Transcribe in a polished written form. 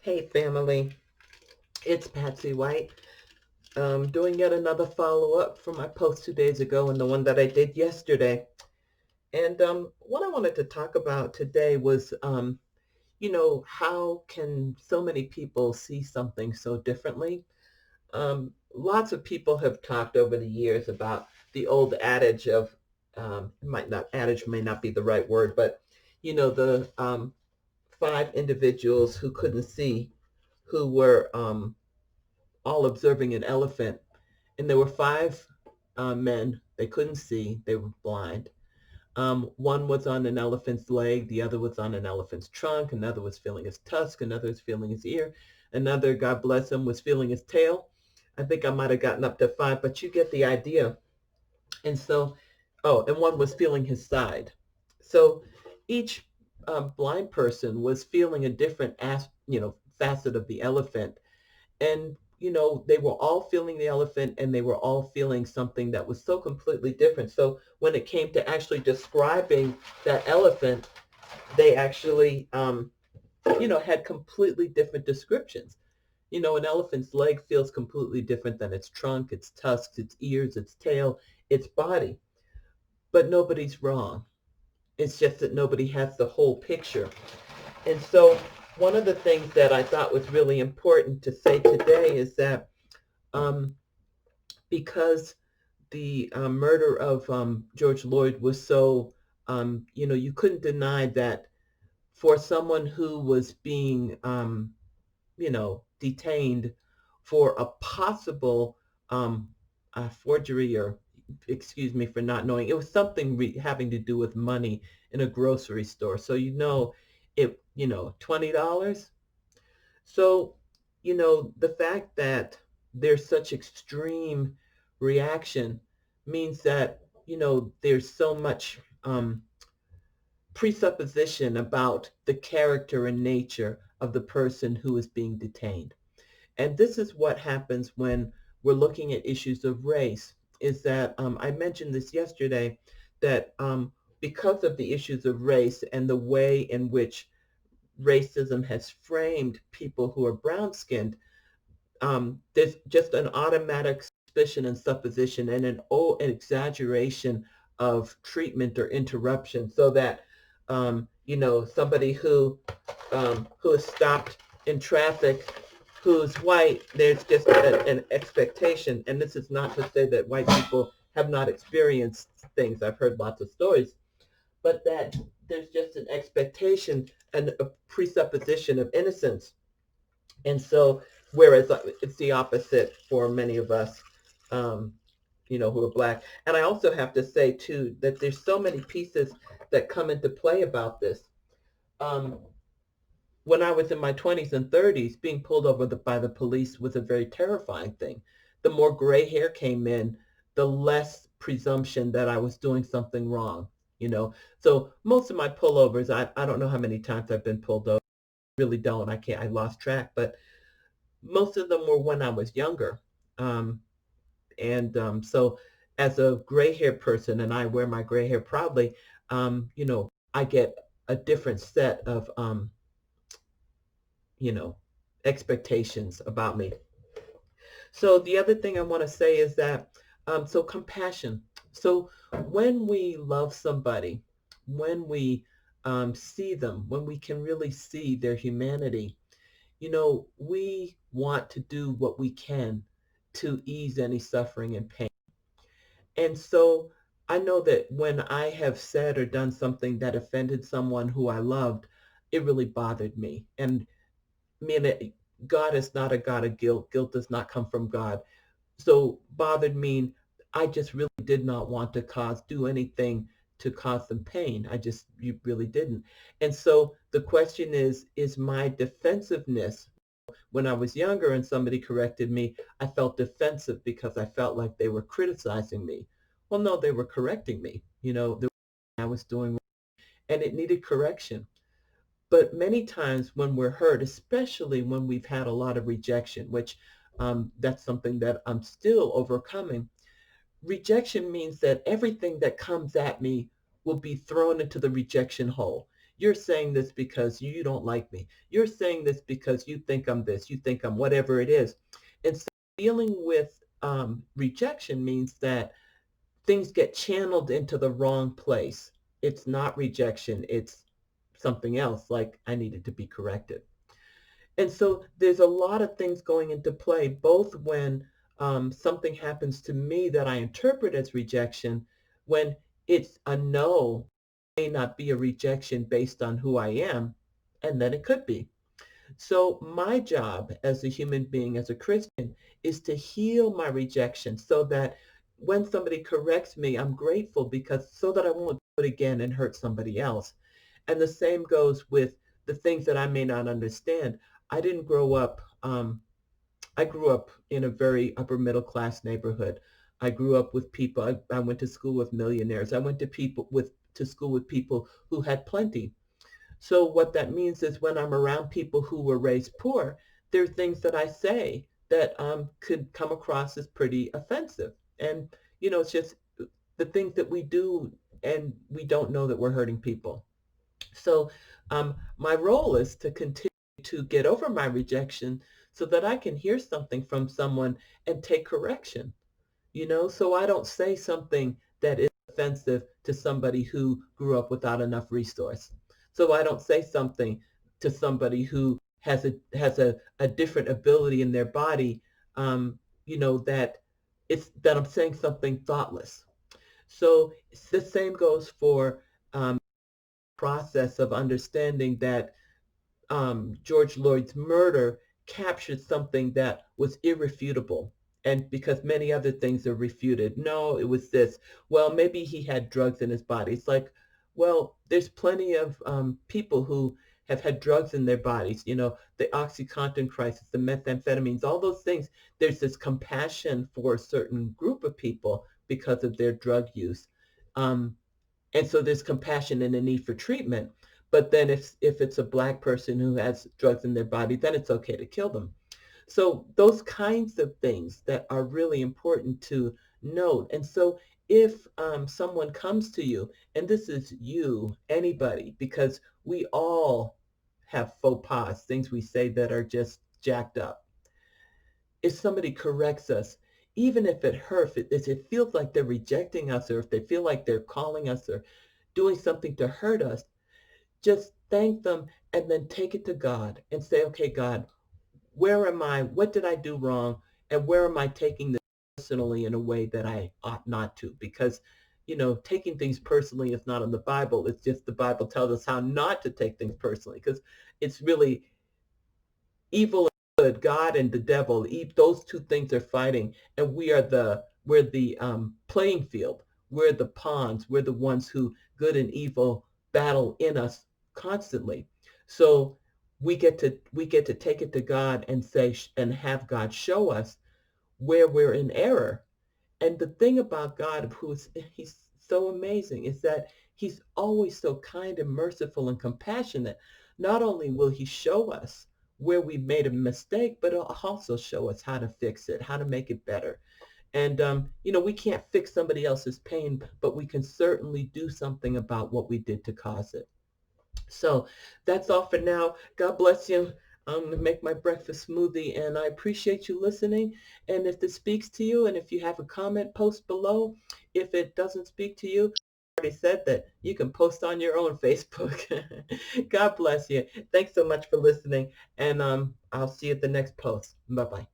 Hey family, it's Patsy White. Doing yet another follow-up from my post 2 days ago and the one that I did yesterday. And what I wanted to talk about today was, how can so many people see something so differently? Lots of people have talked over the years about the old adage of, might not adage may not be the right word, but the five individuals who couldn't see, who were all observing an elephant. And there were five men. They couldn't see. They were blind. One was on an elephant's leg. The other was on an elephant's trunk. Another was feeling his tusk. Another was feeling his ear. Another, God bless him, was feeling his tail. I think I might have gotten up to five, but you get the idea. And so, oh, and one was feeling his side. So each blind person was feeling a different facet of the elephant. And they were all feeling the elephant, and they were all feeling something that was so completely different. So when it came to actually describing that elephant, they actually had completely different descriptions. An elephant's leg feels completely different than its trunk, its tusks, its ears, its tail, its body. But nobody's wrong. It's just that nobody has the whole picture. And so one of the things that I thought was really important to say today is that um, because the murder of George Floyd was so, you couldn't deny that for someone who was being, detained for a possible forgery, or excuse me for not knowing, it was something having to do with money in a grocery store. So, $20. So, the fact that there's such extreme reaction means that, there's so much presupposition about the character and nature of the person who is being detained. And this is what happens when we're looking at issues of race, is that I mentioned this yesterday, that because of the issues of race and the way in which racism has framed people who are brown skinned, there's just an automatic suspicion and supposition and an exaggeration of treatment or interruption, so that somebody who is stopped in traffic, who's white, there's just an expectation. And this is not to say that white people have not experienced things. I've heard lots of stories, but that there's just an expectation and a presupposition of innocence. And so, whereas it's the opposite for many of us, who are black. And I also have to say, too, that there's so many pieces that come into play about this. Um, when I was in my 20s and 30s, being pulled over by the police was a very terrifying thing. The more gray hair came in, the less presumption that I was doing something wrong, you know. So most of my pullovers, I don't know how many times I've been pulled over. I really don't. I lost track. But most of them were when I was younger. And so as a gray hair person, and I wear my gray hair proudly, I get a different set of, you know, expectations about me. So the other thing I want to say is that, so compassion. So when we love somebody, when we see them, when we can really see their humanity, we want to do what we can to ease any suffering and pain. And so I know that when I have said or done something that offended someone who I loved, it really bothered me. And God is not a God of guilt. Guilt does not come from God. So bothered mean I just really did not want to do anything to cause them pain. You really didn't. And so the question is my defensiveness. When I was younger and somebody corrected me, I felt defensive because I felt like they were criticizing me. Well, no, they were correcting me. I was doing wrong, and it needed correction. But many times when we're hurt, especially when we've had a lot of rejection, which that's something that I'm still overcoming. Rejection means that everything that comes at me will be thrown into the rejection hole. You're saying this because you don't like me. You're saying this because you think I'm this, you think I'm whatever it is. And so dealing with rejection means that things get channeled into the wrong place. It's not rejection, it's something else, like I needed to be corrected. And so there's a lot of things going into play, both when something happens to me that I interpret as rejection, when it's a no, may not be a rejection based on who I am, and then it could be. So my job as a human being, as a Christian, is to heal my rejection so that when somebody corrects me, I'm grateful because so that I won't do it again and hurt somebody else. And the same goes with the things that I may not understand. I didn't grow up, I grew up in a very upper middle class neighborhood. I grew up with people, I went to school with millionaires. I went to school with people who had plenty. So what that means is when I'm around people who were raised poor, there are things that I say that could come across as pretty offensive. And, it's just the things that we do and we don't know that we're hurting people. So my role is to continue to get over my rejection so that I can hear something from someone and take correction, so I don't say something that is offensive to somebody who grew up without enough resource. So I don't say something to somebody who has a different ability in their body, that I'm saying something thoughtless. So the same goes for process of understanding that George Floyd's murder captured something that was irrefutable. And because many other things are refuted, no, it was this. Well, maybe he had drugs in his body. It's like, well, there's plenty of people who have had drugs in their bodies, the OxyContin crisis, the methamphetamines, all those things. There's this compassion for a certain group of people because of their drug use. Um, and so there's compassion and a need for treatment. But then if it's a black person who has drugs in their body, then it's okay to kill them. So those kinds of things that are really important to note. And so if someone comes to you, and this is you, anybody, because we all have faux pas, things we say that are just jacked up. If somebody corrects us, even if it hurts, if it feels like they're rejecting us, or if they feel like they're calling us or doing something to hurt us, just thank them and then take it to God and say, okay, God, where am I? What did I do wrong? And where am I taking this personally in a way that I ought not to? Because, taking things personally is not in the Bible. It's just the Bible tells us how not to take things personally because it's really evil and good, God and the devil, those two things are fighting, and we're the playing field. We're the pawns. We're the ones who good and evil battle in us constantly. So we get to take it to God and say and have God show us where we're in error. And the thing about God, he's so amazing, is that he's always so kind and merciful and compassionate. Not only will he show us where we made a mistake, but he'll also show us how to fix it, how to make it better. And, we can't fix somebody else's pain, but we can certainly do something about what we did to cause it. So that's all for now. God bless you. I'm going to make my breakfast smoothie, and I appreciate you listening. And if this speaks to you, and if you have a comment, post below. If it doesn't speak to you, I already said that you can post on your own Facebook. God bless you. Thanks so much for listening, and I'll see you at the next post. Bye-bye.